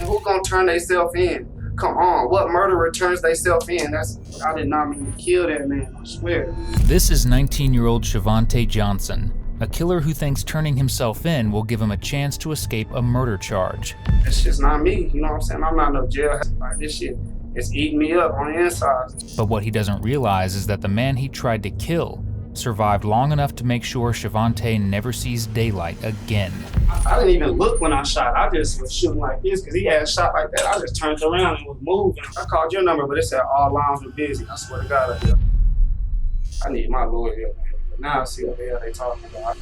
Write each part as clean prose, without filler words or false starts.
Who gonna turn themselves in? Come on, what murderer turns themselves in? I did not mean to kill that man, I swear. This is 19-year-old Shavonte Johnson, a killer who thinks turning himself in will give him a chance to escape a murder charge. It's just not me, you know what I'm saying? I'm not no jailhouse. Like, this shit is eating me up on the inside. But what he doesn't realize is that the man he tried to kill survived long enough to make sure Shavonte never sees daylight again. I didn't even look when I shot. I just was shooting like this because he had shot like that. I just turned around and was moving. I called your number, but it said all lines were busy. I swear to God, I need my lawyer here. Now I see what the hell they talking about.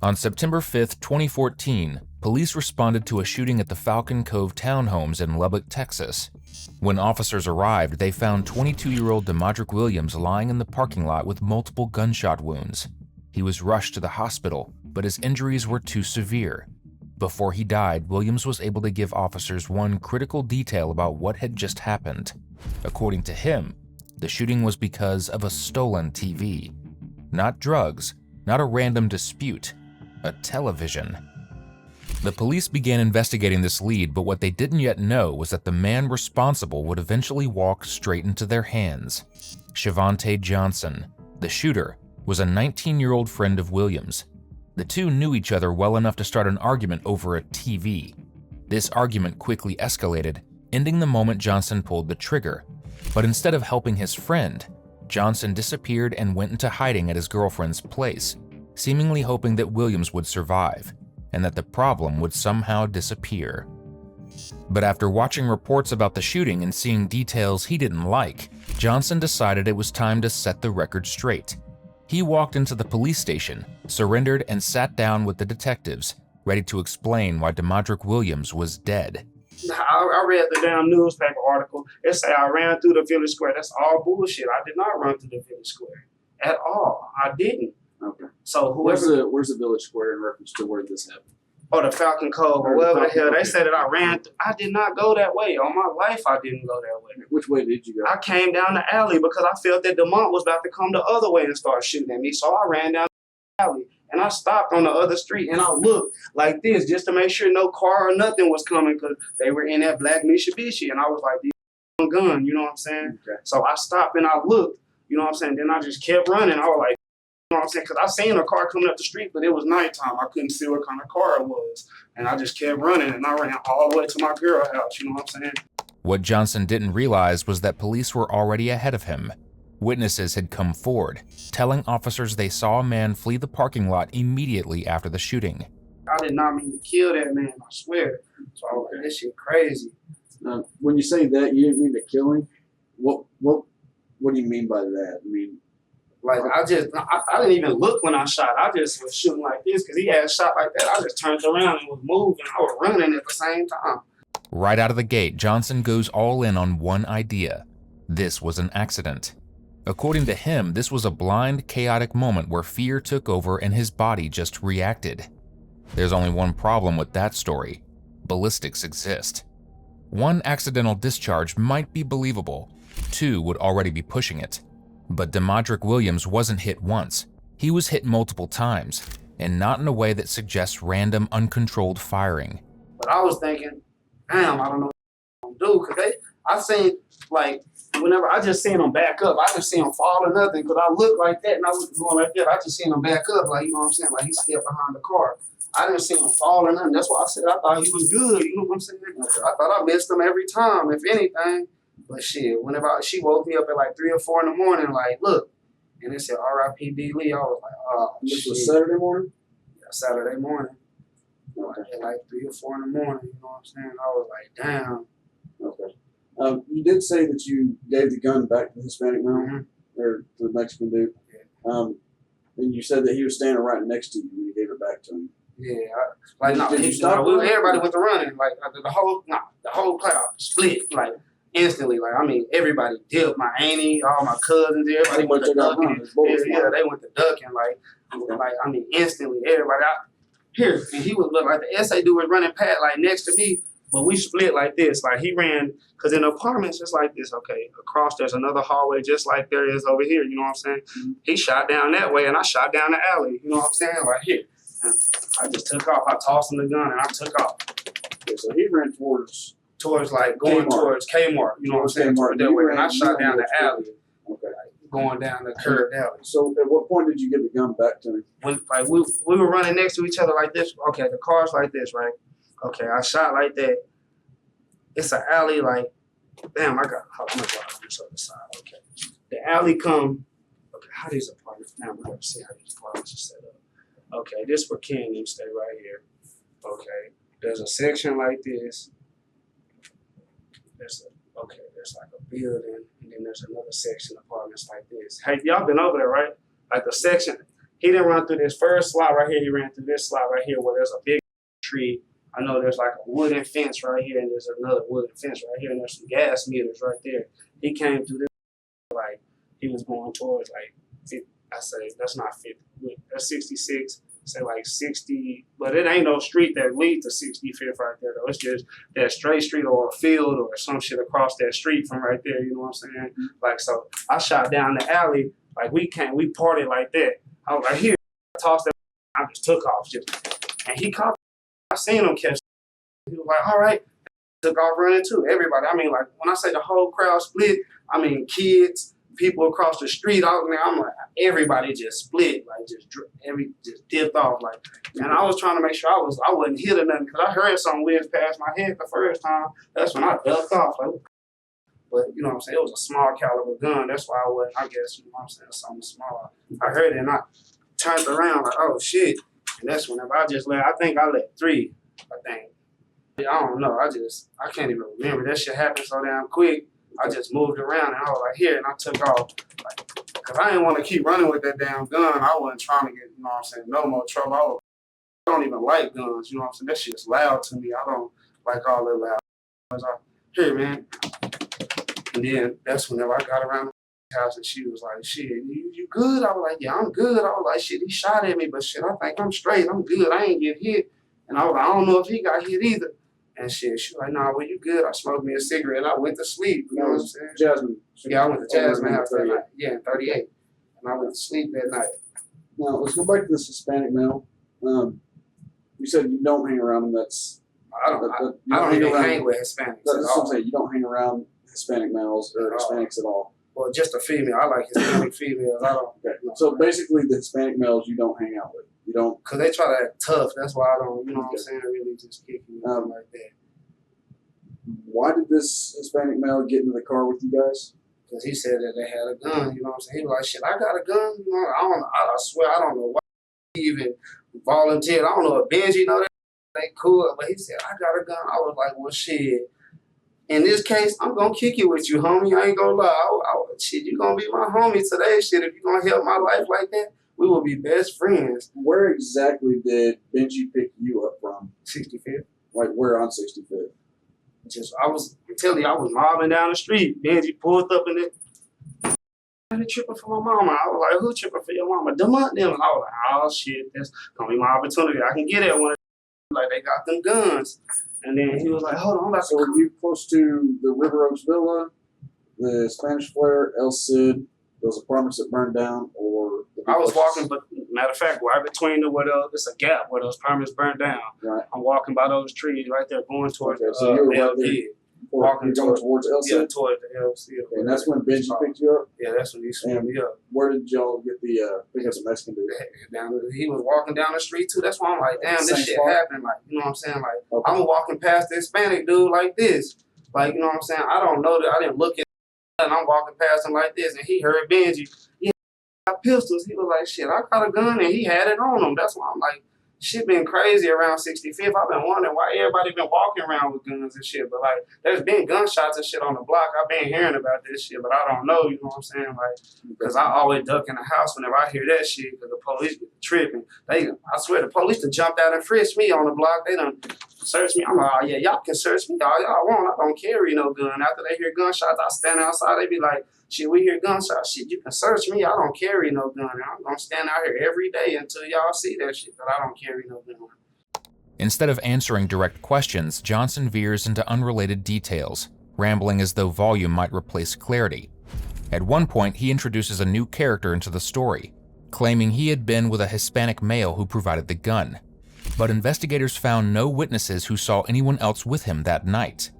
On September 5th, 2014, police responded to a shooting at the Falcon Cove townhomes in Lubbock, Texas. When officers arrived, they found 22-year-old Demadrick Williams lying in the parking lot with multiple gunshot wounds. He was rushed to the hospital, but his injuries were too severe. Before he died, Williams was able to give officers one critical detail about what had just happened. According to him, the shooting was because of a stolen TV. Not drugs, not a random dispute, a television. The police began investigating this lead, but what they didn't yet know was that the man responsible would eventually walk straight into their hands. Shavonte Johnson, the shooter, was a 19-year-old friend of Williams. The two knew each other well enough to start an argument over a TV. This argument quickly escalated, ending the moment Johnson pulled the trigger. But instead of helping his friend, Johnson disappeared and went into hiding at his girlfriend's place, seemingly hoping that Williams would survive and that the problem would somehow disappear. But after watching reports about the shooting and seeing details he didn't like, Johnson decided it was time to set the record straight. He walked into the police station, surrendered, and sat down with the detectives, ready to explain why Demadrick Williams was dead. I read the damn newspaper article. It said I ran through the village square. That's all bullshit. I did not run through the village square at all. I didn't. Okay. So whoever... Where's the village square in reference to where this happened? Oh, the Falcon Cove, or whatever the hell. They said that I ran through. I did not go that way. On my life, I didn't go that way. Which way did you go? I came down the alley because I felt that DeMont was about to come the other way and start shooting at me. So I ran down the alley and I stopped on the other street and I looked like this just to make sure no car or nothing was coming because they were in that black Mitsubishi. And I was like, this gun, you know what I'm saying? Okay. So I stopped and I looked, you know what I'm saying? Then I just kept running. I was like, you know what I'm saying? Because I seen a car coming up the street, but it was nighttime. I couldn't see what kind of car it was. And I just kept running, and I ran all the way to my girl house, you know what I'm saying? What Johnson didn't realize was that police were already ahead of him. Witnesses had come forward, telling officers they saw a man flee the parking lot immediately after the shooting. I did not mean to kill that man, I swear. So I was like, this shit crazy. When you say that, you didn't mean to kill him? What do you mean by that? I mean, like, I didn't even look when I shot. I just was shooting like this because he had shot like that. I just turned around and was moving. I was running at the same time. Right out of the gate, Johnson goes all in on one idea. This was an accident. According to him, this was a blind, chaotic moment where fear took over and his body just reacted. There's only one problem with that story. Ballistics exist. One accidental discharge might be believable. Two would already be pushing it. But Demadrick Williams wasn't hit once. He was hit multiple times, and not in a way that suggests random, uncontrolled firing. But I was thinking, damn, I don't know what I'm gonna do, because I seen, like, whenever I just seen them back up, I didn't see him fall or nothing, because I looked like that, and I was going like that. I just seen him back up, like, you know what I'm saying, like he stepped behind the car. I didn't see him fall or nothing. That's why I said I thought he was good, you know what I'm saying? I thought I missed him every time, if anything. But shit, whenever she woke me up at like 3 or 4 in the morning, like, look, and it said R.I.P. D. Lee, I was like, oh, this shit. was Saturday morning? Yeah, Saturday morning. Okay. At like 3 or 4 in the morning, you know what I'm saying? I was like, damn. Okay. You did say that you gave the gun back to the Hispanic man, or to the Mexican dude. Yeah. And you said that he was standing right next to you when you gave it back to him. Yeah, no, Did you stop everybody went to running, like the whole crowd split, like instantly, like I mean, everybody dipped. My auntie, all my cousins, everybody went to ducking. Yeah, they went to ducking, like I mean, instantly, everybody out here, and he was look like the SA dude was running past, like next to me, but we split like this, like he ran, cause in apartments it's like this. Okay, across there's another hallway just like there is over here. You know what I'm saying? Mm-hmm. He shot down that way, and I shot down the alley. You know what I'm saying? Like here. I just took off. I tossed him the gun and I took off. Okay, so he ran towards like going Kmart. towards Kmart. You know what I'm saying? Kmart. Toward that You way. ran- And I you shot ran down the towards alley, Okay. going down the curved alley. So at what point did you give the gun back to him? When like we were running next to each other like this. Okay, the car's like this, right? Okay, I shot like that. It's an alley, like, damn, hold on, I'm gonna go on this other side. Okay. The alley come, okay, how these apartments, now we're gonna see how these apartments are set up. Okay, this where Ken and stay right here. Okay, there's a section like this. There's like a building, and then there's another section of apartments like this. Hey, y'all been over there, right? Like the section, he didn't run through this first slot right here, he ran through this slot right here where there's a big tree. I know there's like a wooden fence right here, and there's another wooden fence right here, and there's some gas meters right there. He came through this, like, he was going towards, like, 50, I say, that's not 50, that's 66, say like 60, but it ain't no street that leads to 65th right there, though. It's just that straight street or a field or some shit across that street from right there, you know what I'm saying? Like, so I shot down the alley, like, we partied like that. I was like, here, I tossed that, I just took off, and he caught. I seen him catch. He was like, all right, took off running too. Everybody. I mean, like, when I say the whole crowd split, I mean kids, people across the street. I'm like, everybody just split, like just dipped off, like. And I was trying to make sure I wasn't hit or nothing, because I heard something whiz past my head the first time. That's when I ducked off. Like, but you know what I'm saying? It was a small caliber gun. That's why I wasn't. I guess, you know what I'm saying, something small. I heard it and I turned around like, oh shit. And that's whenever I think I let 3, I think. I don't know, I can't even remember. That shit happened so damn quick. I just moved around and I was like, here, and I took off. Like, cause I didn't want to keep running with that damn gun. I wasn't trying to get, you know what I'm saying, no more trouble. I don't even like guns, you know what I'm saying? That shit's loud to me. I don't like all that loud. I was like, here, man. And then that's whenever I got around house and she was like, shit, you good? I was like, yeah, I'm good. I was like, shit, he shot at me, but shit, I think I'm straight. I'm good. I ain't get hit. And I was like, I don't know if he got hit either. And shit, she was like, nah, well, you good. I smoked me a cigarette and I went to sleep. You know what I'm saying? Jasmine. Yeah, I went to Jasmine house that night. Yeah, in 38. And I went to sleep that night. Now, let's go back to this Hispanic male. You said you don't hang around him. I don't even hang with Hispanics That's at what I'm all. saying. You don't hang around Hispanic males or Hispanics at all. Well, just a female. I like Hispanic females. I don't. Okay. So basically, the Hispanic males you don't hang out with. You don't. Because they try to act tough. That's why I don't, you know what I'm saying, really just kick you like that. Why did this Hispanic male get into the car with you guys? Because he said that they had a gun, you know what I'm saying? He was like, shit, I got a gun. You know, I swear, I don't know why he even volunteered. I don't know if Benji know that they cool, but he said, I got a gun. I was like, well, shit. In this case, I'm going to kick it with you, homie. I ain't going to lie. Shit, you going to be my homie today. Shit, if you going to help my life like that, we will be best friends. Where exactly did Benji pick you up from? 65th. Like, where on 65th? I'm telling you, I was mobbing down the street. Benji pulled up in it. I'm tripping for my mama. I was like, who tripping for your mama? Them. And I was like, oh shit, that's gonna be my opportunity. I can get at one. Like, they got them guns. And then he was like, hold on, I'm about to. So were you close to the River Oaks Villa, the Spanish Flare, El Cid, those apartments that burned down, or? I was walking, but matter of fact, right between it's a gap where those apartments burned down. Right. I'm walking by those trees right there, going towards so you were right LD. there. Walking towards El Cid? Yeah, towards the LC. Okay, and that's when Benji picked you up? Yeah, that's when he swooped me up. Where did y'all get the pick up the Mexican dude? He was walking down the street too. That's why I'm like, damn, this shit happened. Like, you know what I'm saying? Like, okay. I'm walking past the Hispanic dude like this. Like, you know what I'm saying? I don't know that. I didn't look at him, and I'm walking past him like this, and he heard Benji. Yeah, got pistols. He was like, shit, I got a gun, and he had it on him. That's why I'm like, shit been crazy around 65th. I've been wondering why everybody been walking around with guns and shit. But like, there's been gunshots and shit on the block. I've been hearing about this shit, but I don't know. You know what I'm saying? Like, because I always duck in the house whenever I hear that shit, because the police get tripping. I swear, the police done jumped out and frisked me on the block. They done searched me. I'm like, oh yeah, y'all can search me all y'all want. I don't carry no gun. After they hear gunshots, I stand outside. They be like, shit, we hear gunshots. Shit, you can search me. I don't carry no gun. And I'm going to stand out here every day until y'all see that shit, but I don't carry no gun. Instead of answering direct questions, Johnson veers into unrelated details, rambling as though volume might replace clarity. At one point, he introduces a new character into the story, claiming he had been with a Hispanic male who provided the gun. but investigators found no witnesses who saw anyone else with him that night.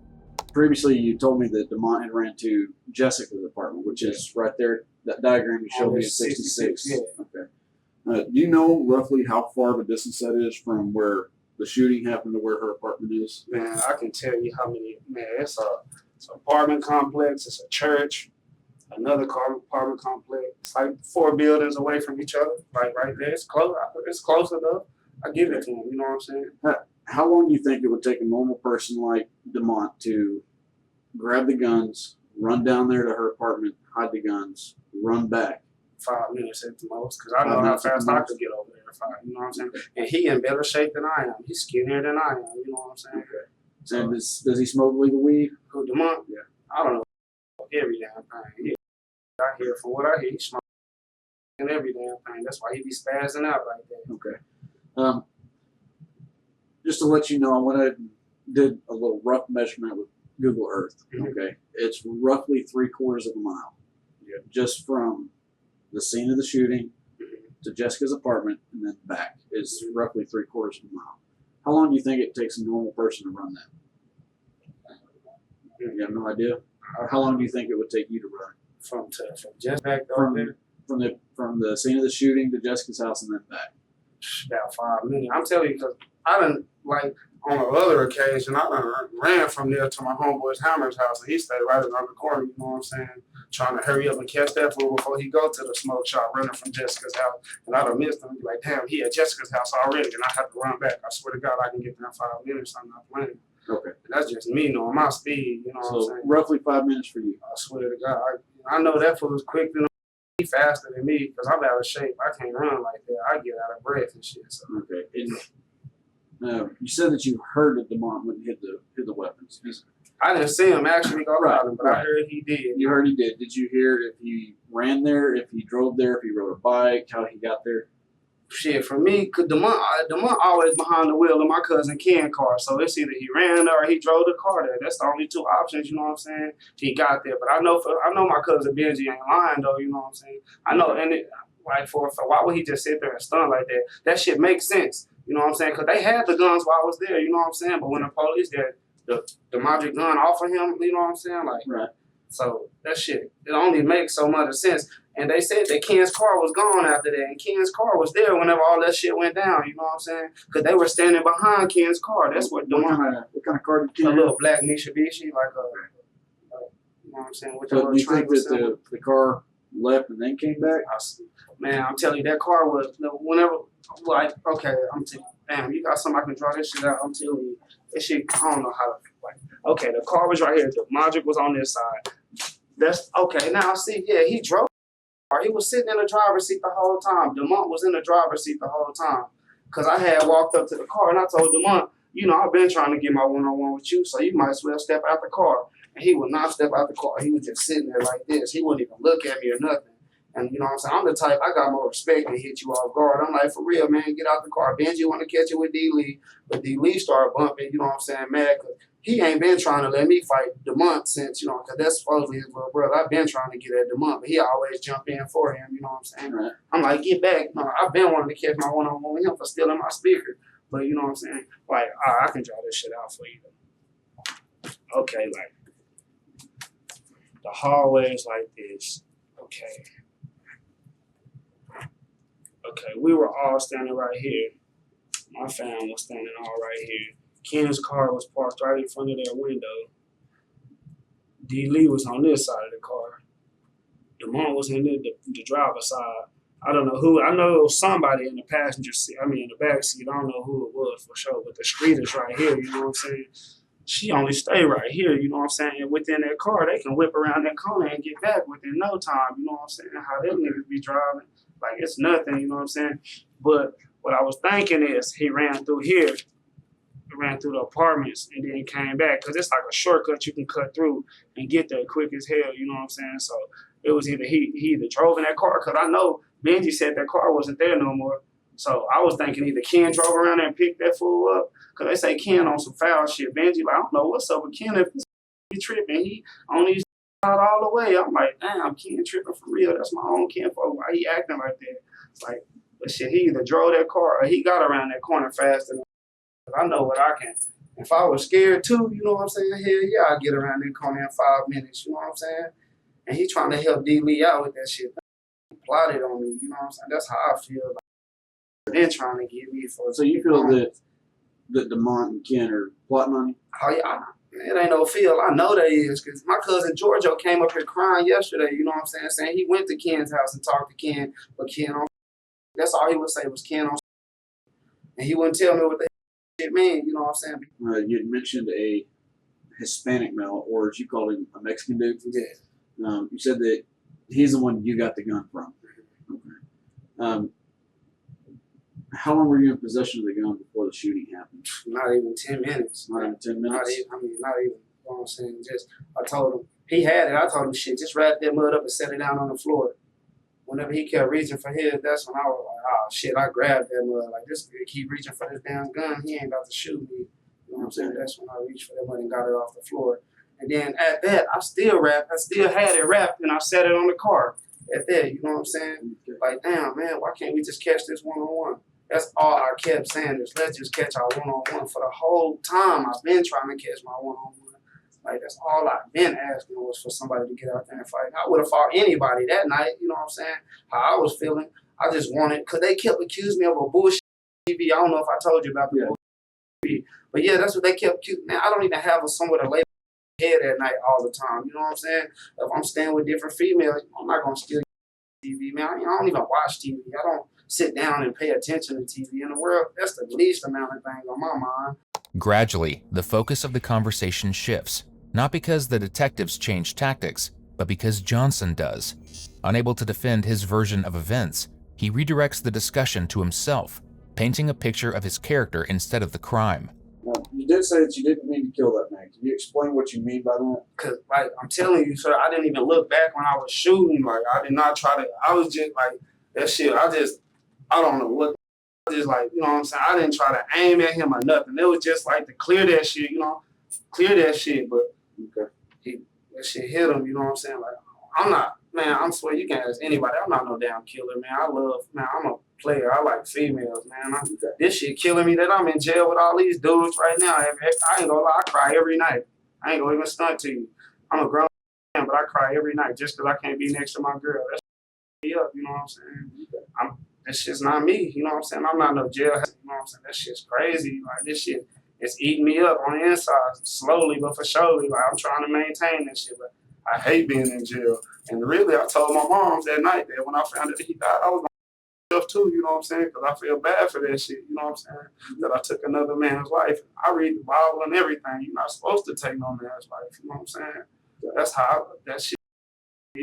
Previously, you told me that DeMont had ran to Jessica's apartment, which is right there. That diagram you showed me is 66. Yeah. Okay. Do you know roughly how far of a distance that is from where the shooting happened to where her apartment is? Man, I can tell you how many. Man, it's an apartment complex. It's a church. Another apartment complex. It's like 4 buildings away from each other. Like right there. It's close. It's close enough. I give it to him. You know what I'm saying? How long do you think it would take a normal person like DeMont to grab the guns, run down there to her apartment, hide the guns, run back? 5 minutes at the most, because I know how fast I could get over there. You know what I'm saying? And he in better shape than I am. He's skinnier than I am. You know what I'm saying? So, and does he smoke legal weed? Who, DeMont? Yeah. I don't know. Every damn thing. I hear from what I hear, he smoking every damn thing. That's why he be spazzing out like that. Okay. Just to let you know, I went ahead and did a little rough measurement with Google Earth. Okay. It's roughly 3/4 of a mile. Yeah. Just from the scene of the shooting to Jessica's apartment and then back is roughly 3/4 of a mile. How long do you think it takes a normal person to run that? You have no idea? How long do you think it would take you to run? From just back over there? From the scene of the shooting to Jessica's house and then back. About 5 minutes. I'm telling you, because I done, like, on another occasion, I done ran from there to my homeboy's Hammer's house, and he stayed right around the corner, you know what I'm saying? Trying to hurry up and catch that fool before he go to the smoke shop, running from Jessica's house. And I done missed him. Be like, damn, he at Jessica's house already, and I have to run back. I swear to God, I can get there in 5 minutes. I'm not playing. Okay. And that's just me knowing my speed, you know what I'm saying? Roughly 5 minutes for you. I swear to God. I know that fool is quick than me, faster than me, because I'm out of shape. I can't run like that. I get out of breath and shit. So. Okay. And you said that you heard that DeMont went and hit the weapons. I didn't see him actually go out, but I heard he did. You heard he did. Did you hear if he ran there, if he drove there, if he rode a bike, how he got there? Shit, for me, cause DeMont always behind the wheel of my cousin Ken's car, so it's either he ran or he drove the car there. That's the only two options, you know what I'm saying? He got there, but I know my cousin Benji ain't lying though, you know what I'm saying? I know, and it, like for why would he just sit there and stun like that? That shit makes sense, you know what I'm saying? Cause they had the guns while I was there, you know what I'm saying? But when the police there, the magic gun off of him, you know what I'm saying? Like, right. So that shit, it only makes so much sense. And they said that Ken's car was gone after that, and Ken's car was there whenever all that shit went down. You know what I'm saying? Because they were standing behind Ken's car. That's what kind of car did Ken a have? little black Mitsubishi, like a, you know what I'm saying? With So do you think that the car left and then came back? Man, I'm telling you, that car was whenever, like, okay, I'm telling you, damn, you got something I can draw this shit out. I'm telling you, this shit, I don't know how to, like, okay, the car was right here. The Magic was on this side. That's okay. Now see, yeah, he drove. He was sitting in the driver's seat the whole time. DeMont was in the driver's seat the whole time. Because I had walked up to the car and I told DeMont, you know, I've been trying to get my one-on-one with you, so you might as well step out the car. And he would not step out the car. He was just sitting there like this. He wouldn't even look at me or nothing. And you know what I'm saying? I'm the type, I got more respect than hit you off guard. I'm like, for real, man, get out the car. Benji want to catch it with D. Lee. But D. Lee started bumping, you know what I'm saying, mad. Cause he ain't been trying to let me fight DeMont since, you know, because that's supposedly his little brother. I've been trying to get at DeMont, but he always jump in for him, you know what I'm saying? Right. I'm like, get back. No, I've been wanting to catch my one-on-one with him for stealing my speaker. But you know what I'm saying? Like, I can draw this shit out for you. Okay, like, the hallway is like this. Okay. Okay, we were all standing right here. My fam was standing all right here. Ken's car was parked right in front of their window. D. Lee was on this side of the car. DeMont was in the driver's side. I don't know who. I know it was somebody in the passenger seat. I mean, in the back seat. I don't know who it was for sure. But the street is right here. You know what I'm saying? She only stay right here. You know what I'm saying? And within that car, they can whip around that corner and get back within no time. You know what I'm saying? How them niggas be driving. Like, it's nothing. You know what I'm saying? But what I was thinking is he ran through here. Ran through the apartments and then came back because it's like a shortcut you can cut through and get there quick as hell, you know what I'm saying? So it was either he either drove in that car, because I know Benji said that car wasn't there no more. So I was thinking either Ken drove around there and picked that fool up, because they say Ken on some foul shit. Benji like, I don't know what's up with Ken, if he tripping, he on these out all the way. I'm like, damn, Ken tripping for real. That's my own Ken folk. Why he acting like that? It's like, but shit, he either drove that car or he got around that corner faster than I know what I can. If I was scared too, you know what I'm saying? Hell yeah, I'd get around that corner in 5 minutes, you know what I'm saying? And he trying to help D. Lee out with that shit. He plotted on me, you know what I'm saying? That's how I feel. Like, then trying to get me for. So you feel that DeMont and Ken are plotting on you? Oh yeah, it ain't no feel. I know they is, because my cousin Giorgio came up here crying yesterday, you know what I'm saying? Saying he went to Ken's house and talked to Ken, but Ken on. That's all he would say was Ken on. And he wouldn't tell me what the shit mean, you know what I'm saying? You had mentioned a Hispanic male, or as you called him, a Mexican dude. Yeah. You said that he's the one you got the gun from. Okay. How long were you in possession of the gun before the shooting happened? Not even 10 minutes. Not even 10 minutes? Not even, you know what I'm saying? Just, I told him, he had it, I told him, shit, just wrap that mud up and set it down on the floor. Whenever he kept reaching for his, that's when I was like, oh shit, I grabbed that mud. Like, this nigga keep reaching for this damn gun, he ain't about to shoot me. You know what I'm saying? That's when I reached for that mud and got it off the floor. And then at that, I still had it wrapped, and I set it on the car. At that, you know what I'm saying? Like, damn, man, why can't we just catch this one-on-one? That's all I kept saying is, let's just catch our one-on-one. For the whole time, I've been trying to catch my one-on-one. Like, that's all I've been asking was for somebody to get out there and fight. I would have fought anybody that night, you know what I'm saying? How I was feeling. I just wanted, because they kept accusing me of a bullshit TV. I don't know if I told you about the bullshit TV. But yeah, that's what they kept accusing. Man, I don't even have somewhere to lay my head at night all the time. You know what I'm saying? If I'm staying with different females, I'm not going to steal TV, man. I don't even watch TV. I don't sit down and pay attention to TV in the world. That's the least amount of things on my mind. Gradually, the focus of the conversation shifts, not because the detectives change tactics, but because Johnson does. Unable to defend his version of events, he redirects the discussion to himself, painting a picture of his character instead of the crime. Now, you did say that you didn't mean to kill that man. Can you explain what you mean by that? Because, like, I'm telling you, sir, I didn't even look back when I was shooting. Like, I did not try to, I was just like, that shit, I don't know what, just like, you know what I'm saying? I didn't try to aim at him or nothing. It was just like to clear that shit, you know, but that shit hit him, you know what I'm saying? Like, I'm not, man, I swear you can ask anybody. I'm not no damn killer, man. I'm a player. I like females, man. This shit killing me that I'm in jail with all these dudes right now. I ain't gonna lie, I cry every night. I ain't gonna even stunt to you. I'm a grown man, but I cry every night just because I can't be next to my girl. That's me up, you know what I'm saying? That shit's not me, you know what I'm saying? I'm not no jail, you know what I'm saying? That shit's crazy. Like, this shit, it's eating me up on the inside, slowly but for surely. Like, I'm trying to maintain that shit, but I hate being in jail. And really, I told my mom that night that when I found out that he died, I was going to too, you know what I'm saying? Because I feel bad for that shit, you know what I'm saying? That I took another man's life. I read the Bible and everything. You're not supposed to take no man's life, you know what I'm saying? That's how that shit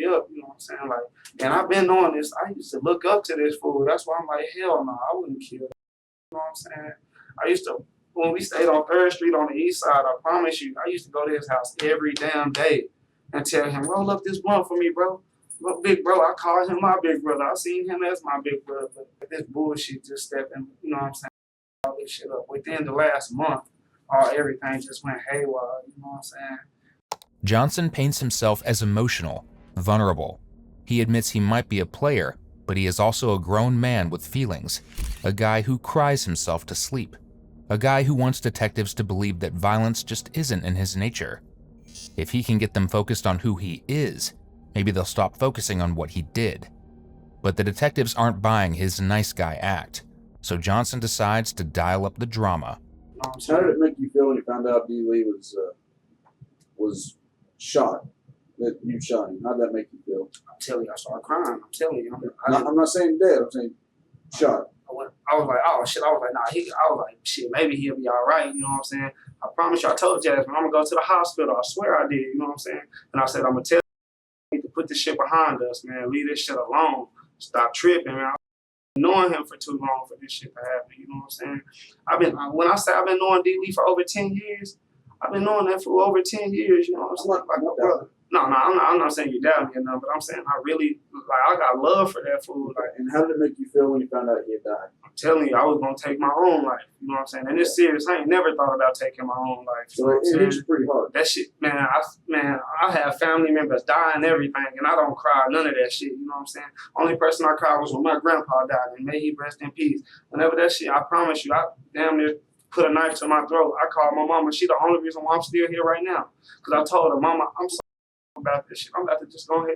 up, you know what I'm saying? Like, and I've been on this. I used to look up to this fool. That's why I'm like, hell no, I wouldn't kill him. You know what I'm saying? I used to, when we stayed on 3rd Street on the east side, I promise you, I used to go to his house every damn day and tell him, roll up this blunt for me, bro. Look, big bro, I called him my big brother. I seen him as my big brother. But this bullshit just stepped in, you know what I'm saying? All this shit up. Within the last month, everything just went haywire, you know what I'm saying? Johnson paints himself as emotional, vulnerable. He admits he might be a player, but he is also a grown man with feelings, a guy who cries himself to sleep, a guy who wants detectives to believe that violence just isn't in his nature. If he can get them focused on who he is, maybe they'll stop focusing on what he did. But the detectives aren't buying his nice guy act, so Johnson decides to dial up the drama. How did it make you feel when you found out D. Lee was shot? That you shot him. How did that make you feel? I'm telling you, I started crying. I'm telling you. I'm not saying dead. I'm saying shot. I was like, oh shit. I was like, nah. I was like, shit. Maybe he'll be all right. You know what I'm saying? I promise you. I told Jasmine I'm gonna go to the hospital. I swear I did. You know what I'm saying? And I said I'm gonna tell you to put this shit behind us, man. Leave this shit alone. Stop tripping, man. I've been knowing him for too long for this shit to happen. You know what I'm saying? When I say I've been knowing D. Lee for over 10 years, I've been knowing that for over 10 years. You know what I'm saying? Like my brother. No, I'm not saying you doubt me or nothing, but I'm saying I really, I got love for that fool. Like, and how did it make you feel when you found out he had died? I'm telling you, I was going to take my own life. You know what I'm saying? And it's serious. I ain't never thought about taking my own life. So it hit you pretty hard. That shit, man, I have family members die and everything, and I don't cry none of that shit. You know what I'm saying? Only person I cried was when my grandpa died, and may he rest in peace. Whenever that shit, I promise you, I damn near put a knife to my throat. I called my mama. She the only reason why I'm still here right now. Because I told her, Mama, I'm sorry about this shit. I'm about to just go ahead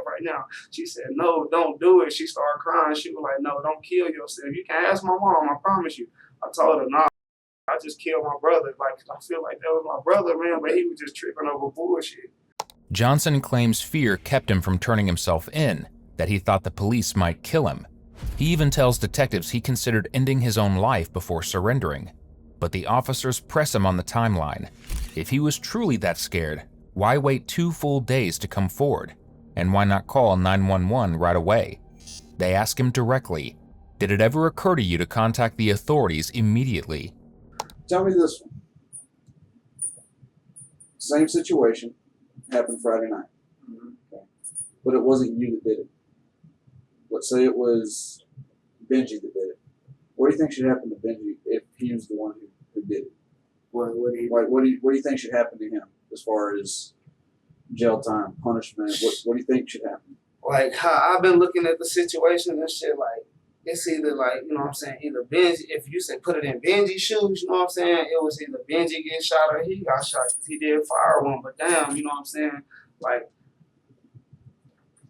right now. She said, no, don't do it. She started crying. She was like, no, don't kill yourself. You can ask my mom, I promise you. I told her, nah, I just killed my brother. Like, I feel like that was my brother, man, but he was just tripping over bullshit. Johnson claims fear kept him from turning himself in, that he thought the police might kill him. He even tells detectives he considered ending his own life before surrendering. But the officers press him on the timeline. If he was truly that scared, why wait 2 full days to come forward? And why not call 911 right away? They ask him directly, did it ever occur to you to contact the authorities immediately? Tell me this one. Same situation happened Friday night. Okay. But it wasn't you that did it. Let's say it was Benji that did it. What do you think should happen to Benji if he was the one who did it? What do you think should happen to him as far as jail time, punishment? What do you think should happen? Like how I've been looking at the situation and shit, like it's either like, you know what I'm saying, either Benji, if you say put it in Benji's shoes, you know what I'm saying, it was either Benji get shot or he got shot because he did fire one. But damn, you know what I'm saying, like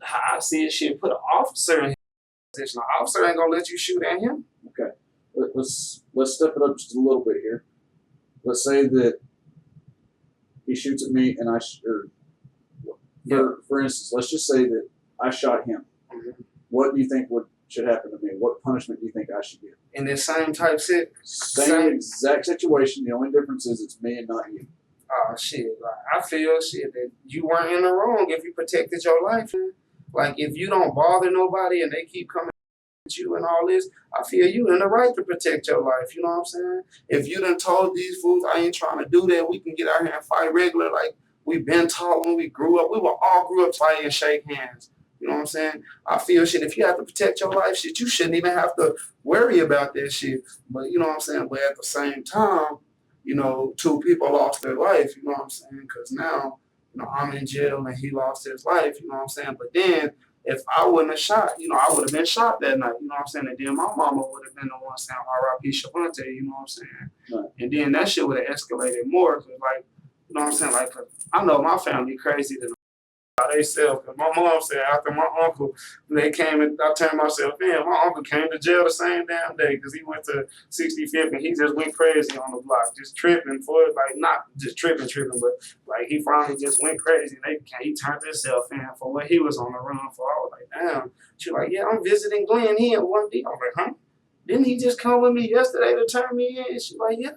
how I see it, shit, put an officer in his position. The officer ain't gonna let you shoot at him. Okay, let's step it up just a little bit here. Let's say that he shoots at me and for instance, let's just say that I shot him. Mm-hmm. What do you think should happen to me? What punishment do you think I should get? In this same type shit? Same exact situation. The only difference is it's me and not you. Oh, shit. Like, I feel shit that you weren't in the wrong if you protected your life. Man. Like, if you don't bother nobody and they keep coming at you and all this, I feel you in the right to protect your life. You know what I'm saying? If you done told these fools, I ain't trying to do that, we can get out here and fight regular. Like, we've been taught when we grew up. We were all grew up fighting and shake hands. You know what I'm saying? I feel shit. If you have to protect your life, shit, you shouldn't even have to worry about that shit. But you know what I'm saying? But at the same time, you know, 2 people lost their life. You know what I'm saying? Because now, you know, I'm in jail and he lost his life. You know what I'm saying? But then, if I wouldn't have shot, you know, I would have been shot that night. You know what I'm saying? And then my mama would have been the one saying R.I.P. Shavante. You know what I'm saying? Right. And then that shit would have escalated more. Cause like, you know what I'm saying? Like, I know my family crazy than they self. Cause my mom said after my uncle, they came and I turned myself in. My uncle came to jail the same damn day because he went to 65th and he just went crazy on the block, just tripping for it, like not just tripping, but like he finally just went crazy. He turned himself in for what he was on the run for. I was like, damn. She like, yeah, I'm visiting Glenn here one day. I was like, huh? Didn't he just come with me yesterday to turn me in? She like, yeah.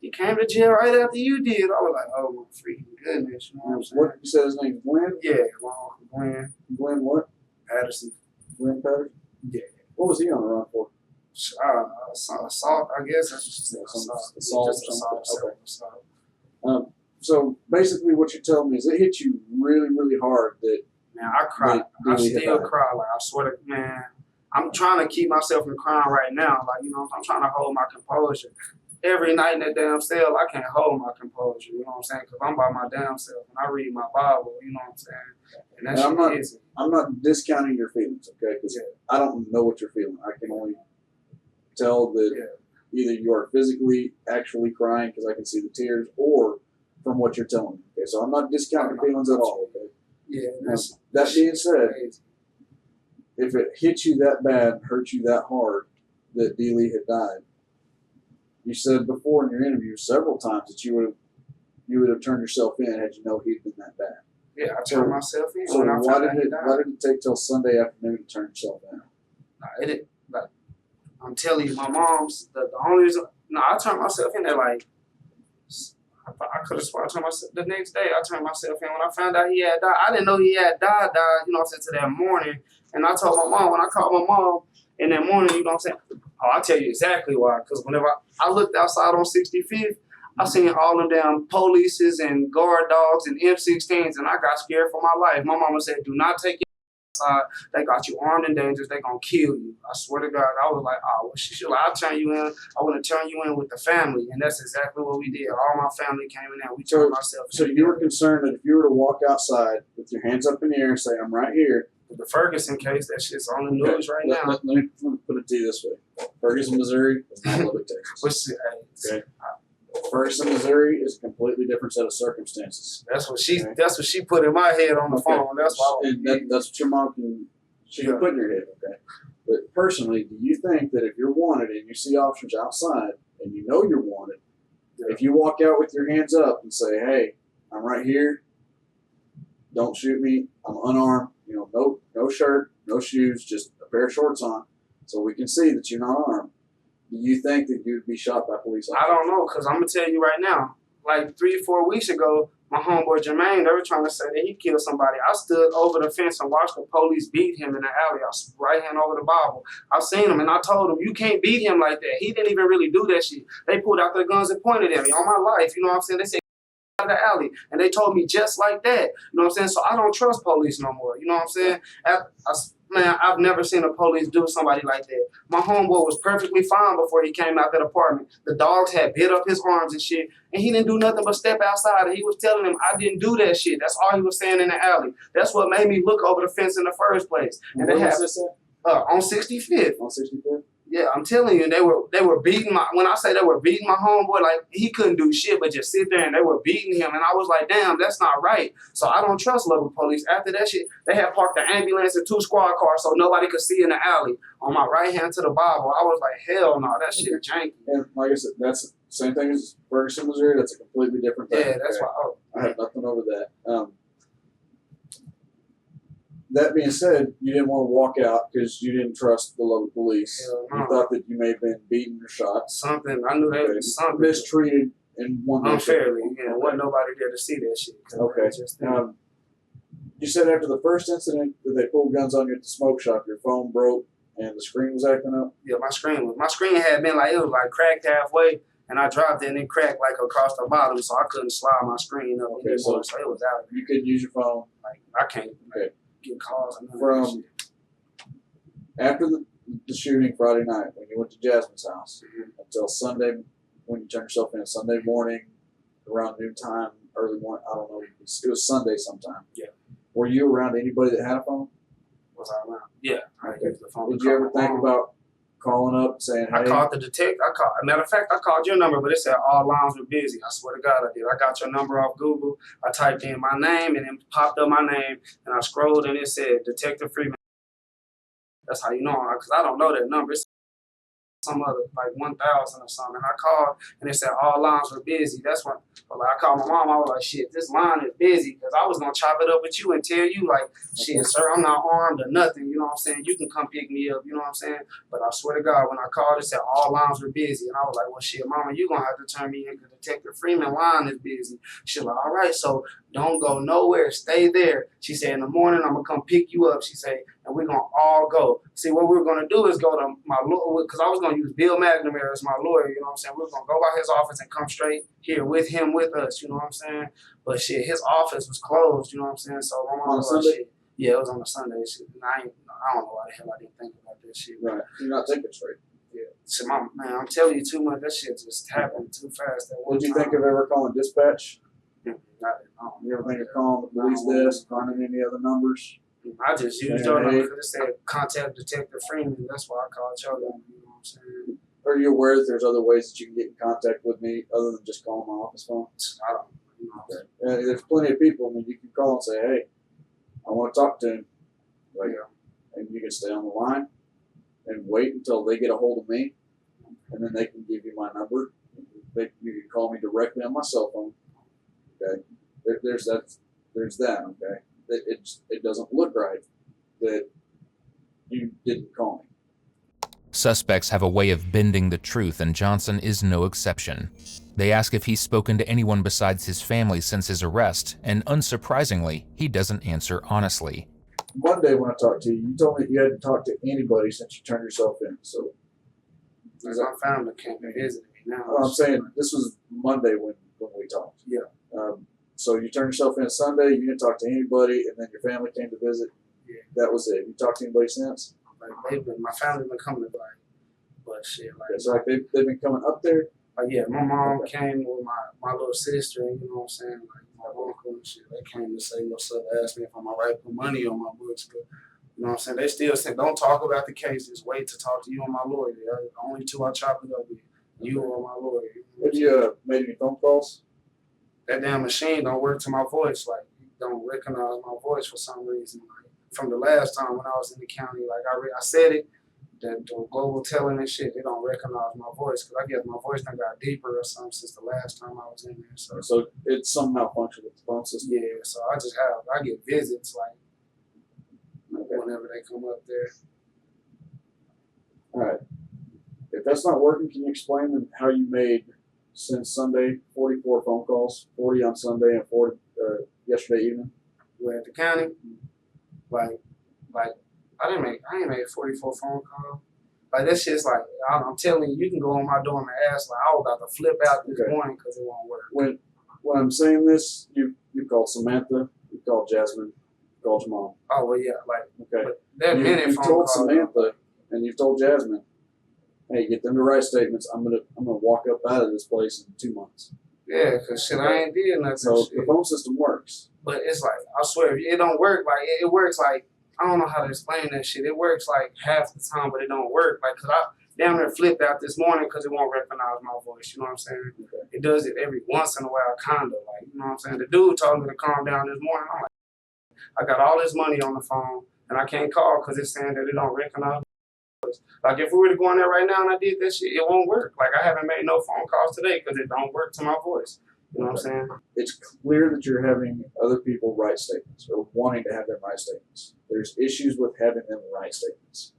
He came to jail right after you did. I was like, oh my freaking goodness. You know what I'm saying? What, you said his name Glenn? Yeah, my uncle Glenn. Glenn what? Patterson. Glenn Patterson? Yeah. What was he on the run for? Assault, I guess. That's what she said. Assault. So basically what you're telling me is it hit you really, really hard that... Man, I cried. I still cry. Like, I swear to man, I'm trying to keep myself from crying right now. Like, you know, I'm trying to hold my composure. Every night in that damn cell, I can't hold my composure, you know what I'm saying? Because I'm by my damn self and I read my Bible, you know what I'm saying? And that shit is. I'm not discounting your feelings, okay? Because I don't know what you're feeling. I can only tell that either you are physically actually crying because I can see the tears, or from what you're telling me. Okay, so I'm not discounting your feelings at all, okay? Yeah. That being said, if it hit you that bad, hurt you that hard that D. Lee had died, you said before in your interview several times that you would have turned yourself in had you know he'd been that bad. Yeah, I turned myself in. So why did it take till Sunday afternoon to turn yourself in? Like, I'm telling you, my mom's the only reason. No, I turned myself in there like I could have sworn I turned myself the next day. I turned myself in when I found out he had died. I didn't know he had died. You know what I'm saying, to that morning. And I told my mom when I called my mom in that morning. You know what I'm saying. Oh, I'll tell you exactly why. Because whenever I looked outside on 65th, I seen all them damn polices and guard dogs and M16s, and I got scared for my life. My mama said, do not take your outside. They got you armed and dangerous. They gonna kill you. I swear to God. I was like, oh, well, she like, I'll turn you in. I want to turn you in with the family. And that's exactly what we did. All my family came in there. We turned myself in. So you were concerned that if you were to walk outside with your hands up in the air and say, I'm right here, The Ferguson case, that shit's on the news right now. Let me put it to you this way. Ferguson, Missouri is not Lubbock, Texas. Okay. Ferguson, Missouri is a completely different set of circumstances. That's what she put in my head on the phone. That's why. That's what your mom can put in your head. Okay. But personally, do you think that if you're wanted and you see officers outside and you know you're wanted, if you walk out with your hands up and say, "Hey, I'm right here. Don't shoot me. I'm unarmed. You know, no shirt, no shoes, just a pair of shorts on, so we can see that you're not armed." Do you think that you'd be shot by police officers? I don't know, because I'm going to tell you right now, like 3-4 weeks ago, my homeboy Jermaine, they were trying to say that he killed somebody. I stood over the fence and watched the police beat him in the alley. I was right hand over the Bible. I seen him, and I told him, you can't beat him like that. He didn't even really do that shit. They pulled out their guns and pointed at me on my life. You know what I'm saying? They said, out of the alley. And they told me just like that. You know what I'm saying? So I don't trust police no more. You know what I'm saying? Man, I've never seen a police do somebody like that. My homeboy was perfectly fine before he came out that apartment. The dogs had bit up his arms and shit, and he didn't do nothing but step outside, and he was telling them, I didn't do that shit. That's all he was saying in the alley. That's what made me look over the fence in the first place. And where they was had this on 65th. On 65th? Yeah, I'm telling you, they were beating when I say they were beating my homeboy, like he couldn't do shit but just sit there, and they were beating him, and I was like, damn, that's not right. So I don't trust local police. After that shit, they had parked the ambulance and 2 squad cars so nobody could see in the alley on my right hand to the Bible. I was like, hell no, that shit janky. And like I said, that's the same thing as Ferguson, Missouri. That's a completely different thing. Yeah, that's why. I have nothing over that. That being said, you didn't want to walk out because you didn't trust the local police. You thought that you may have been beaten or shot. Something. I knew that was something. Mistreated in one way. Unfairly. Yeah, wasn't nobody there to see that shit. Okay. You said after the first incident that they pulled guns on you at the smoke shop, your phone broke and the screen was acting up? Yeah, my screen had been like, it was like cracked halfway, and I dropped it and it cracked like across the bottom, so I couldn't slide my screen up anymore, so it was out of it. You couldn't use your phone? Like, I can't. Okay. Get calls and from after the shooting Friday night when you went to Jasmine's house until Sunday when you turned yourself in, Sunday morning around noontime, early morning, I don't know, it was Sunday sometime. Yeah. Were you around anybody that had a phone? Was I around? Yeah. I used the phone. Did you ever think about calling up saying, hey? I called the detective. Matter of fact, I called your number, but it said all lines were busy. I swear to God, I did. I got your number off Google. I typed in my name, and it popped up my name, and I scrolled, and it said Detective Freeman. That's how you know, because I don't know that number. It's some other, like 1,000 or something. And I called, and it said all lines were busy. That's when I called my mom. I was like, shit, this line is busy, because I was going to chop it up with you and tell you, like, shit, sir, I'm not armed or nothing. You know what I'm saying? You can come pick me up. You know what I'm saying? But I swear to God, when I called, it said all lines were busy. And I was like, well, shit, mama, you going to have to turn me in, because Detective Freeman line is busy. She was like, all right, so don't go nowhere. Stay there. She said, in the morning, I'm going to come pick you up. She said, and we're going to all go. See, what we're going to do is go to my lawyer, because I was going to use Bill McNamara as my lawyer, you know what I'm saying? We're going to go by his office and come straight here with him, with us, you know what I'm saying? But shit, his office was closed, you know what I'm saying? So my mom was like, shit. Yeah, it was on a Sunday. Shit. And I don't know why the hell I didn't think about that shit. Right. You're not thinking straight. Yeah. So man, I'm telling you too much. That shit just happened too fast. Did you think of ever calling dispatch? Not at all. You ever think of calling the police desk, finding any other numbers? I just used your number because it said contact Detective Freeman. That's why I called your number. You know what I'm saying? Are you aware that there's other ways that you can get in contact with me other than just calling my office phone? I don't know. Okay. There's plenty of people. I mean, you can call and say, hey, I want to talk to him. Like, and you can stay on the line and wait until they get a hold of me, and then they can give you my number. You can call me directly on my cell phone. Okay. There's that. Okay. It doesn't look right that you didn't call me. Suspects have a way of bending the truth, and Johnson is no exception. They ask if he's spoken to anyone besides his family since his arrest, and unsurprisingly, he doesn't answer honestly. Monday when I talked to you, you told me you hadn't talked to anybody since you turned yourself in. So, because my family came to visit me now. I'm saying this was Monday when we talked. Yeah. So you turned yourself in Sunday. You didn't talk to anybody, and then your family came to visit. Yeah. That was it. You talked to anybody since? Like my family been coming to like, but shit, like it's like they've been coming up there. Yeah, my mom came with my little sister, and you know what I'm saying, like my uncle and shit. They came to say what's up, ask me if I'm alright, put money on my books, but You know what I'm saying? They still say, don't talk about the case. Just wait to talk to you and my lawyer. They're the only two I chop it up with. You or my lawyer. Have you made any phone calls? That damn machine don't work to my voice. Like, it don't recognize my voice for some reason. Like, from the last time when I was in the county, like I said it, that the global telling and shit, they don't recognize my voice. Because I guess my voice done got deeper or something since the last time I was in there. So it's some malfunction with the phone system. Yeah, so I get visits like whenever they come up there. All right. If that's not working, can you explain how you made since Sunday 44 phone calls, 40 on Sunday and 40 yesterday evening? We're at the county. Like I ain't made 44 phone calls. Like that shit's like I'm telling you, you can go on my door and ask. Like I was about to flip out this morning because it won't work. When I'm saying this, you called Samantha, you called Jasmine, you called your mom. Oh well, yeah, like okay. But that minute you phone told call, Samantha and you told Jasmine, hey, get them to write statements. I'm gonna walk up out of this place in 2 months. Yeah, cause shit, I ain't did nothing. So shit. the phone system works. But it's like I swear, it don't work. Like it works like I don't know how to explain that shit. It works like half the time, but it don't work. Like cause I damn near flipped out this morning because it won't recognize my voice. You know what I'm saying? Okay. It does it every once in a while, kinda. Like you know what I'm saying? The dude told me to calm down this morning. I'm like, I got all this money on the phone and I can't call because it's saying that it don't recognize. Like if we were to go in there right now and I did that shit, it won't work. Like I haven't made no phone calls today because it don't work to my voice. You know what I'm saying? It's clear that you're having other people write statements or wanting to have them write statements. There's issues with having them write statements.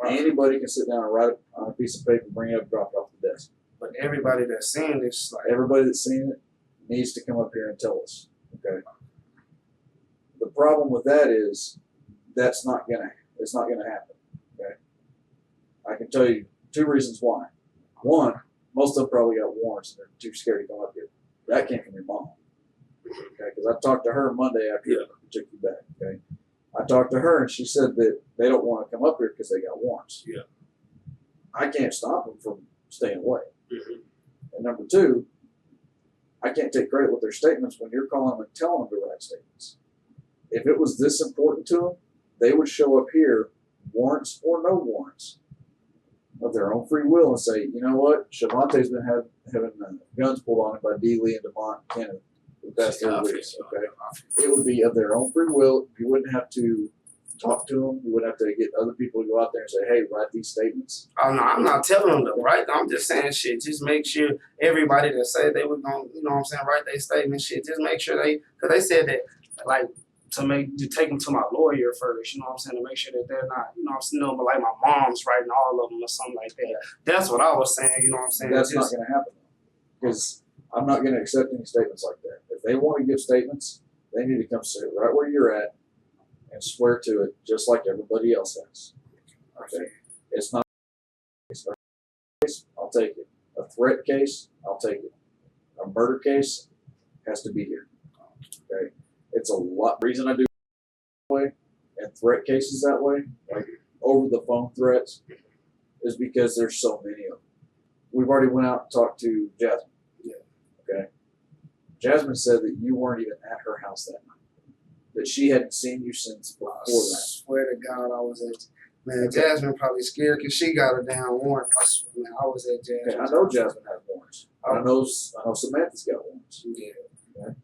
Anybody can sit down and write it on a piece of paper, bring it up, drop it off the desk. But everybody that's seeing this, like everybody that's seen it needs to come up here and tell us. Okay. The problem with that is it's not gonna happen. Okay. I can tell you 2 reasons why. One, most of them probably got warrants and they're too scared to come up here. That came from your mom. Okay, because I talked to her Monday after you took you back. Okay. I talked to her and she said that they don't want to come up here because they got warrants. Yeah. I can't stop them from staying away. Mm-hmm. And number 2, I can't take credit with their statements when you're calling them and telling them to write statements. If it was this important to them, they would show up here, warrants or no warrants, of their own free will and say, you know what, Shavante's been having guns pulled on him by D. Lee and DeMont and Kenneth the past 3 weeks. Okay, it would be of their own free will. You wouldn't have to talk to them. You wouldn't have to get other people to go out there and say, hey, write these statements. Oh no, I'm not telling them to write. I'm just saying shit. Just make sure everybody that said they were gonna, you know what I'm saying, write their statement shit. Just make sure because they said that like to take them to my lawyer first, you know what I'm saying, to make sure that they're not, you know what I'm saying, but like my mom's writing all of them or something like that. That's what I was saying, you know what I'm saying. That's not going to happen because I'm not going to accept any statements like that. If they want to give statements, they need to come sit right where you're at and swear to it just like everybody else has. Okay. It's not a case, I'll take it. A threat case, I'll take it. A murder case has to be here. Okay. It's a lot. Reason I do that way and threat cases that way, like over the phone threats, is because there's so many of them. We've already went out and talked to Jasmine. Yeah. Okay. Jasmine said that you weren't even at her house that night. That she hadn't seen you since before that. I swear to God, I was at. Man, Jasmine probably scared because she got a damn warrant. I swear, man, I was at Jasmine. Okay, I know Jasmine has warrants. I know Samantha's got warrants. Yeah. Okay.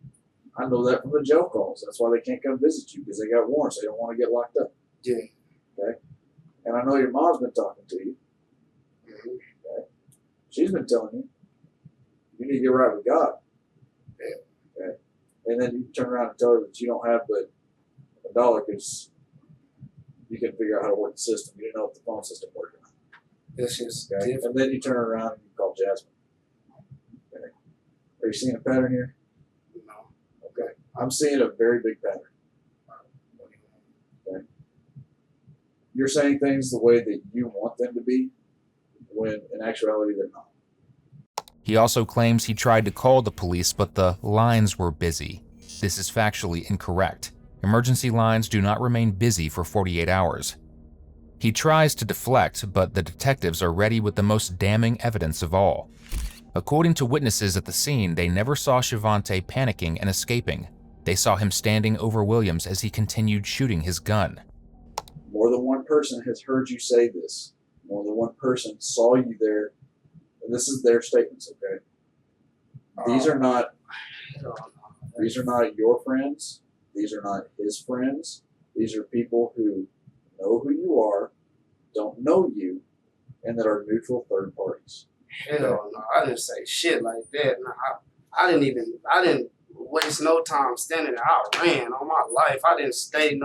I know that from the jail calls. That's why they can't come visit you because they got warrants. They don't want to get locked up. Yeah. Okay. And I know your mom's been talking to you. Mm-hmm. Okay. She's been telling you you need to get right with God. Yeah. Okay. And then you turn around and tell her that you don't have but $1 because you can figure out how to work the system. You didn't know if the phone system worked or not. That's just okay. different. And then you turn around and you call Jasmine. Okay. Are you seeing a pattern here? No. Okay. I'm seeing a very big pattern. Okay. You're saying things the way that you want them to be, when in actuality they're not. He also claims he tried to call the police, but the lines were busy. This is factually incorrect. Emergency lines do not remain busy for 48 hours. He tries to deflect, but the detectives are ready with the most damning evidence of all. According to witnesses at the scene, they never saw Shavante panicking and escaping. They saw him standing over Williams as he continued shooting his gun. More than one person has heard you say this. More than one person saw you there. And this is their statements, okay? These are not your friends. These are not his friends. These are people who know who you are, don't know you, and that are neutral third parties. Hell no, I didn't say shit like that. No, I didn't waste no time standing there. I ran on my life. I didn't stand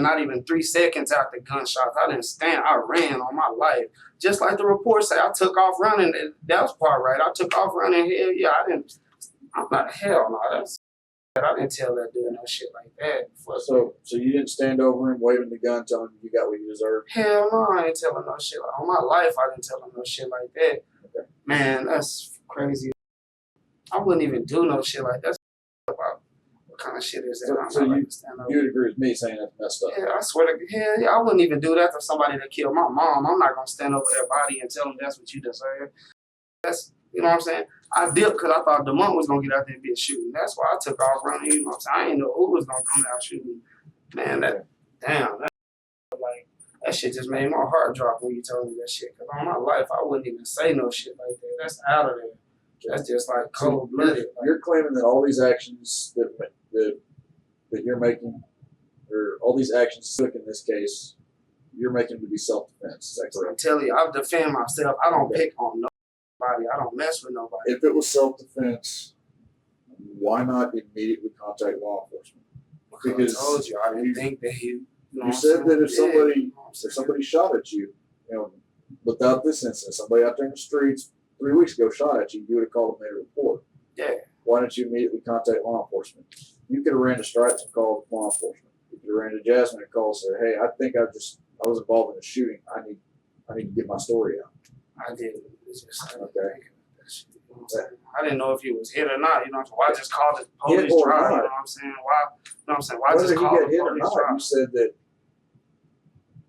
not even 3 seconds after gunshots. I didn't stand. I ran on my life. Just like the report said, I took off running. That was part right. I took off running. Hell yeah, hell no. I didn't tell that dude no shit like that. So you didn't stand over him waving the gun, telling him you got what you deserved? Hell no, I ain't telling no shit. On my life, I didn't tell him no shit like that. Okay. Man, that's crazy. I wouldn't even do no shit like that. What kind of shit is that? So you would agree with me saying that's messed up? Yeah, I swear to hell yeah, I wouldn't even do that to somebody that killed my mom. I'm not gonna stand over their body and tell them that's what you deserve. That's, you know what I'm saying? I dipped because I thought DeMont was gonna get out there and be a shooting. That's why I took off running. You know what I'm saying? I didn't know who was gonna come out shooting. Man, that shit just made my heart drop when you told me that shit. Cause on my life, I wouldn't even say no shit like that. That's out of there. That's just like cold blooded. You're claiming that all these actions that you're making, or all these actions took in this case, you're making to be self-defense. Is that correct? I'm telling you, I defend myself. I don't pick on nobody. I don't mess with nobody. If it was self-defense, why not immediately contact law enforcement? Because I told you, I didn't think that he. You said that if somebody shot at you, without this incident, somebody out there in the streets 3 weeks ago shot at you, you would have called and made a report. Yeah. Why didn't you immediately contact law enforcement? You could have ran to Stripes and called law enforcement. You could have ran to Jasmine and called and said, hey, I think I was involved in a shooting. I need to get my story out. I didn't. It's just Okay. I didn't know if he was hit or not. You know, why just call the police Hit or drive? not. You know what I'm saying? Why? You know what I'm saying? Why Whether just he call got the hit or police not, drive? you said that.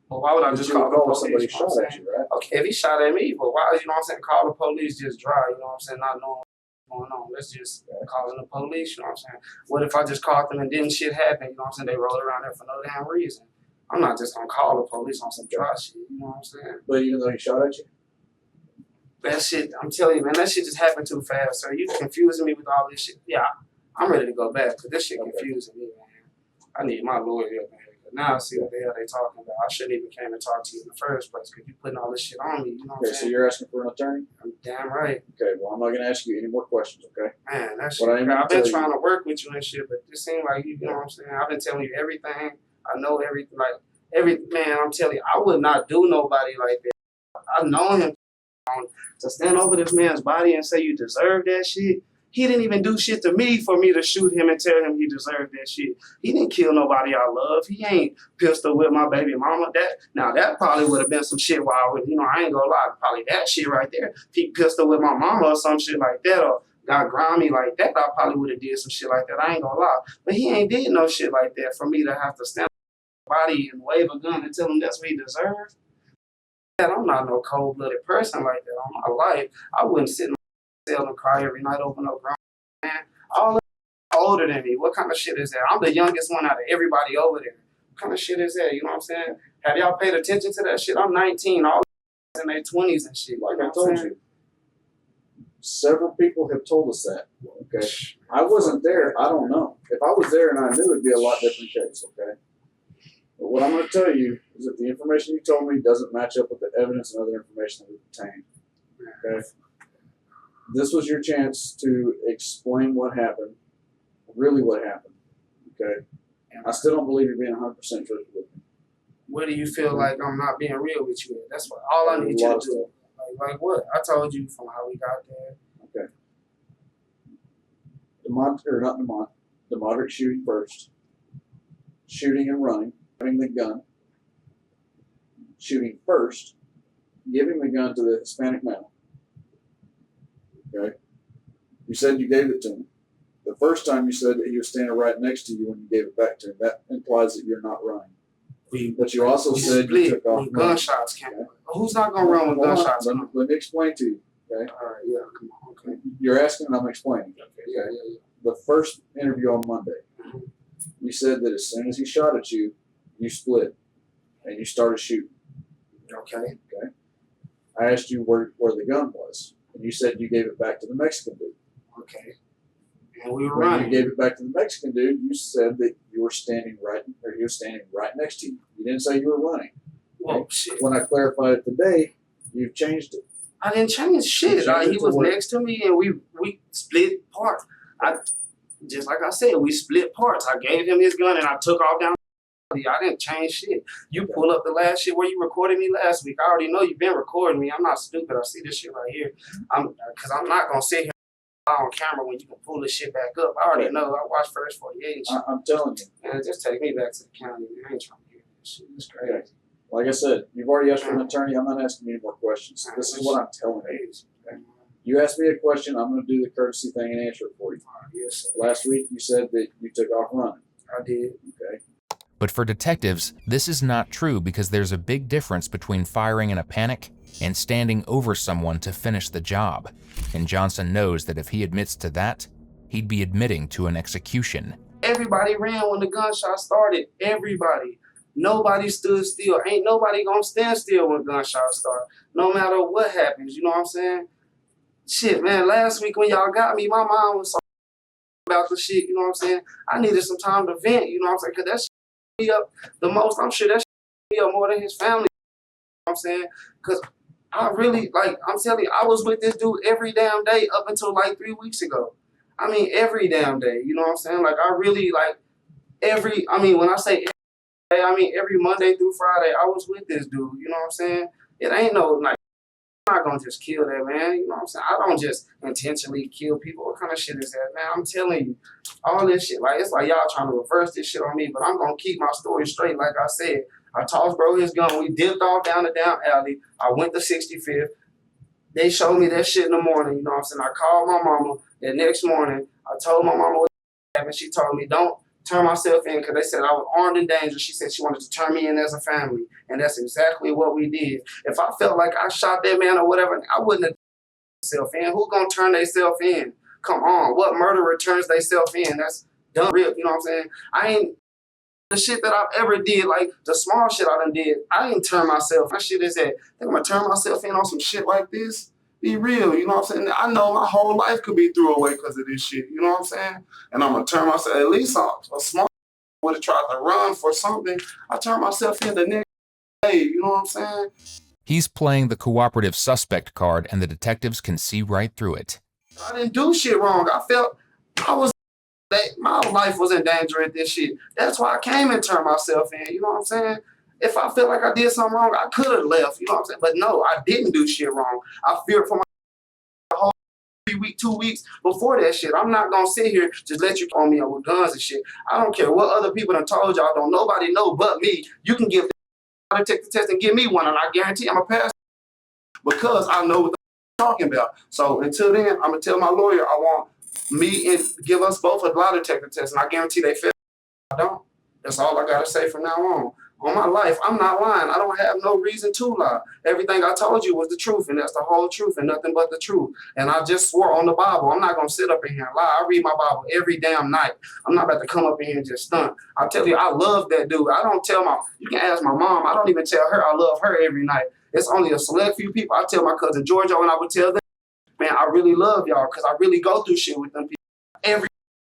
Well, why would I just call the police? Somebody You know what shot I'm at saying? you, right? Okay, if he shot at me, but why? You know what I'm saying? Call the police, just drive. You know what I'm saying? Not knowing what's going on. Let's just call the police. You know what I'm saying? What if I just called them and didn't shit happen? You know what I'm saying? They rolled around there for no damn reason. I'm not just gonna call the police on some dry shit. You know what I'm saying? But even though he shot at you? That shit, I'm telling you, man, that shit just happened too fast, sir. You confusing me with all this shit. Yeah, I'm ready to go back because this shit confusing me, man. I need my lawyer up in here. Now I see what the hell they talking about. I shouldn't even came and talk to you in the first place because you putting all this shit on me. You know what I'm Okay, saying? so you're asking for an attorney? I'm damn right. Okay, well, I'm not going to ask you any more questions, okay? Man, that shit. What I am gonna I've been tell trying to work with you and shit, but it seems like you know what I'm saying? I've been telling you everything. I know everything. Man, I'm telling you, I would not do nobody like that. I've known him to stand over this man's body and say you deserve that shit. He didn't even do shit to me for me to shoot him and tell him he deserved that shit. He didn't kill nobody I love. He ain't pistol with my baby mama. That probably would have been some shit where I would, I ain't gonna lie, probably that shit right there. If he pistol with my mama or some shit like that or got grimy like that, I probably would have did some shit like that. I ain't gonna lie. But he ain't did no shit like that for me to have to stand on his body and wave a gun and tell him that's what he deserved. I'm not no cold-blooded person like that on my life. I wouldn't sit in my cell and cry every night over no grown man. All of them older than me. What kind of shit is that? I'm the youngest one out of everybody over there. What kind of shit is that? You know what I'm saying? Have y'all paid attention to that shit? I'm 19. All in their 20s and shit. Like I told you, several people have told us that. Okay, I wasn't there. I don't know. If I was there and I knew, it'd be a lot different case. Okay. But what I'm going to tell you is that the information you told me doesn't match up with the evidence and other information that we've obtained. Okay? This was your chance to explain what happened, really what happened. Okay? I still don't believe you're being 100% truthful with me. Where do you feel like I'm not being real with you at? That's what all I need you to do. Like what? I told you from how we got there. Okay. The moderate shooting first. Shooting and running. Having the gun, shooting first, giving the gun to the Hispanic male. Okay? You said you gave it to him. The first time you said that he was standing right next to you when you gave it back to him. That implies that you're not running. But you also said you took off. Gunshots came. Okay. Who's not going to run when gunshots come? Let me explain to you. Okay? All right, yeah, come on. Okay. You're asking and I'm explaining. Okay, yeah. The first interview on Monday, you said that as soon as he shot at you, you split. and you started shooting. Okay. I asked you where the gun was, and you said you gave it back to the Mexican dude. Okay. And we were When running. you gave it back to the Mexican dude, you said that you were standing right next to you. You didn't say you were running. Well, shit. When I clarified it today, you've changed it. I didn't change shit. He was next to me, and we split parts. Just like I said, we split parts. I gave him his gun, and I took off down. I didn't change shit. You pull up the last shit where you recorded me last week. I already know you've been recording me. I'm not stupid. I see this shit right here. Because I'm not gonna sit here on camera when you can pull this shit back up. I already know. I watched First 48. I'm telling you. Man, just take me back to the county. I ain't trying to hear this shit. It's crazy. Like I said, you've already asked for an attorney. I'm not asking you any more questions. This is what I'm telling you. You asked me a question, I'm going to do the courtesy thing and answer it for you. Yes, sir. Last week, you said that you took off running. I did. Okay. But for detectives, this is not true because there's a big difference between firing in a panic and standing over someone to finish the job. And Johnson knows that if he admits to that, he'd be admitting to an execution. Everybody ran when the gunshot started. Everybody. Nobody stood still. Ain't nobody gonna stand still when gunshots start. No matter what happens, you know what I'm saying? Shit, man, last week when y'all got me, my mom was so about the shit, you know what I'm saying? I needed some time to vent, you know what I'm saying? Because that shit me up the most. I'm sure that shit me up more than his family, you know what I'm saying? Because I really, like, I'm telling you, I was with this dude every damn day up until like 3 weeks ago. I mean, every damn day, you know what I'm saying? Like, I really, like, when I say every day, I mean every Monday through Friday, I was with this dude, you know what I'm saying? It ain't no, like, I'm not gonna just kill that man, you know what I'm saying? I don't just intentionally kill people. What kind of shit is that, man? I'm telling you, all this shit, like, it's like y'all trying to reverse this shit on me, but I'm gonna keep my story straight, like I said. I tossed bro his gun, we dipped off down the down alley, I went to 65th, they showed me that shit in the morning, you know what I'm saying? I called my mama the next morning, I told my mama what happened, she told me, don't turn myself in, because they said I was armed and dangerous. She said she wanted to turn me in as a family, and that's exactly what we did. If I felt like I shot that man or whatever, I wouldn't have turned myself in. Who gonna turn themselves in? Come on, what murderer turns themselves in? That's dumb, real. You know what I'm saying? I ain't the shit that I've ever did, like the small shit I done did. I ain't turn myself. My shit is that I'm gonna turn myself in on some shit like this. Be real, you know what I'm saying? I know my whole life could be threw away because of this shit, you know what I'm saying? And I'm gonna turn myself, at least a small would have tried to run for something. I turned myself in the next day, you know what I'm saying? He's playing the cooperative suspect card, and the detectives can see right through it. I didn't do shit wrong. I felt my life was in danger at this shit. That's why I came and turned myself in, you know what I'm saying? If I felt like I did something wrong, I could have left, you know what I'm saying? But no, I didn't do shit wrong. I feared for my whole 2 weeks before that shit. I'm not gonna sit here just let you on me with guns and shit. I don't care what other people done told y'all. Don't nobody know but me. You can give the take the test and give me one, and I guarantee I'm a pass because I know what I'm talking about. So until then, I'm gonna tell my lawyer I want me and give us both a lie detector test, and I guarantee they fail. I don't. That's all I gotta say from now on. On my life, I'm not lying. I don't have no reason to lie. Everything I told you was the truth, and that's the whole truth and nothing but the truth. And I just swore on the Bible. I'm not going to sit up in here and lie. I read my Bible every damn night. I'm not about to come up in here and just stunt. I tell you, I love that dude. I don't tell you can ask my mom. I don't even tell her I love her every night. It's only a select few people. I tell my cousin Georgia, and I would tell them, man, I really love y'all because I really go through shit with them people. Every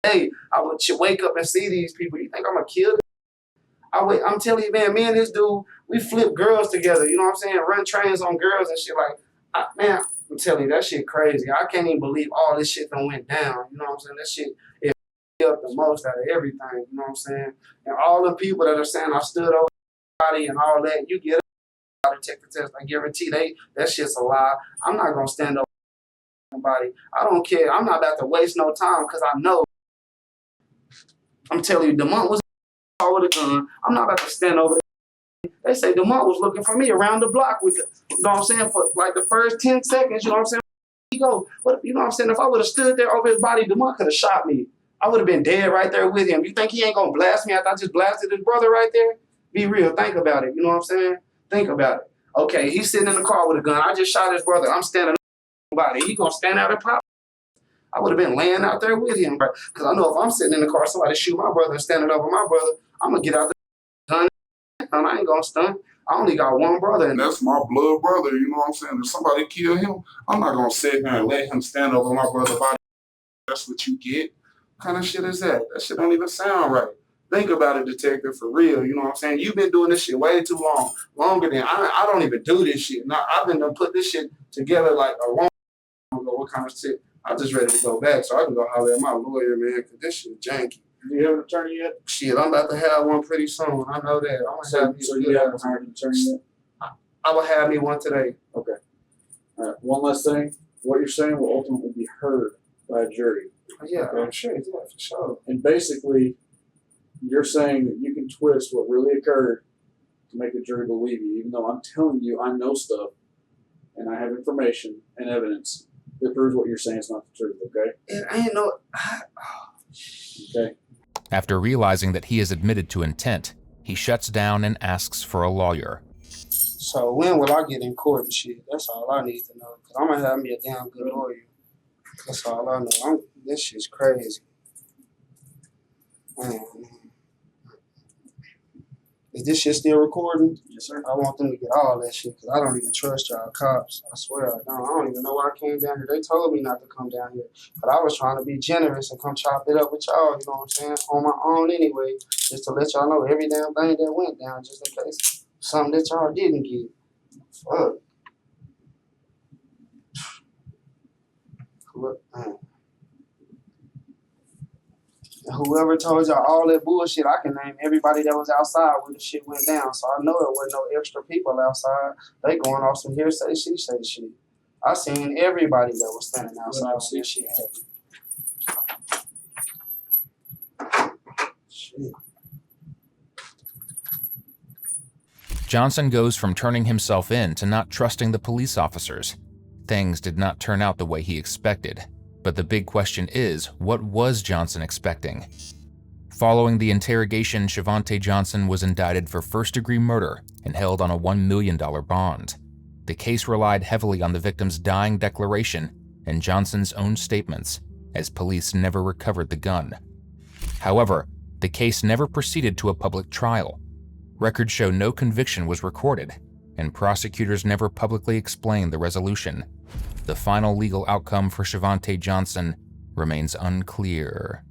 day, I would wake up and see these people. You think I'm going to kill them? I'm telling you, man, me and this dude, we flip girls together, you know what I'm saying? Run trains on girls and shit. Like, man, I'm telling you, that shit crazy. I can't even believe all this shit done went down, you know what I'm saying? That shit is up the most out of everything, you know what I'm saying? And all the people that are saying I stood over body and all that, you get a detector test, I guarantee that shit's a lie. I'm not going to stand up for somebody. I don't care. I'm not about to waste no time because I know. I'm telling you, DeMont was with a gun. I'm not about to stand over there. They say DeMont was looking for me around the block with it. You know what I'm saying? For like the first 10 seconds, you know what I'm saying? You know what I'm saying? If I would have stood there over his body, DeMont could have shot me. I would have been dead right there with him. You think he ain't gonna blast me after I just blasted his brother right there? Be real. Think about it. You know what I'm saying? Think about it. Okay, he's sitting in the car with a gun. I just shot his brother. I'm standing up body. He gonna stand out and pop. I would have been laying out there with him, bro. Because I know if I'm sitting in the car, somebody shoot my brother and standing over my brother, I'm gonna get out there. stunt. I ain't gonna stunt. I only got one brother. And that's my blood brother, you know what I'm saying? If somebody kill him, I'm not gonna sit here and let him stand over my brother's body. That's what you get. What kind of shit is that? That shit don't even sound right. Think about it, detective, for real. You know what I'm saying? You've been doing this shit way too long. Longer than I don't even do this shit. Now, I've been done put this shit together like a long time ago. What kind of shit? I'm just ready to go back so I can go holler at my lawyer, man, because this shit janky. Do you have an attorney yet? Shit, I'm about to have one pretty soon. I know that. I'm gonna have me So a you good haven't ass hired an attorney yet? I will have me one today. Okay. All right. One last thing. What you're saying will ultimately be heard by a jury. Yeah, Okay. I'm sure. Yeah, for sure. And basically, you're saying that you can twist what really occurred to make the jury believe you, even though I'm telling you I know stuff and I have information and evidence that proves what you're saying is not the truth, okay? It ain't no. Okay. After realizing that he has admitted to intent, he shuts down and asks for a lawyer. So when will I get in court and shit? That's all I need to know. Cause I'm gonna have me a damn good lawyer. That's all I know. This shit's crazy. Man. Is this shit still recording? Yes, sir. I want them to get all that shit because I don't even trust y'all cops. I swear I don't. I don't even know why I came down here. They told me not to come down here. But I was trying to be generous and come chop it up with y'all, you know what I'm saying? On my own anyway. Just to let y'all know every damn thing that went down just in case something that y'all didn't get. Fuck. Look, man. Whoever told y'all all that bullshit, I can name everybody that was outside when the shit went down. So I know it wasn't no extra people outside. They going off some hearsay, she say shit. I seen everybody that was standing outside when this shit happened. Shit. Johnson goes from turning himself in to not trusting the police officers. Things did not turn out the way he expected. But the big question is, what was Johnson expecting? Following the interrogation, Shavante Johnson was indicted for first-degree murder and held on a $1 million bond. The case relied heavily on the victim's dying declaration and Johnson's own statements, as police never recovered the gun. However, the case never proceeded to a public trial. Records show no conviction was recorded, and prosecutors never publicly explained the resolution. The final legal outcome for Shavante Johnson remains unclear.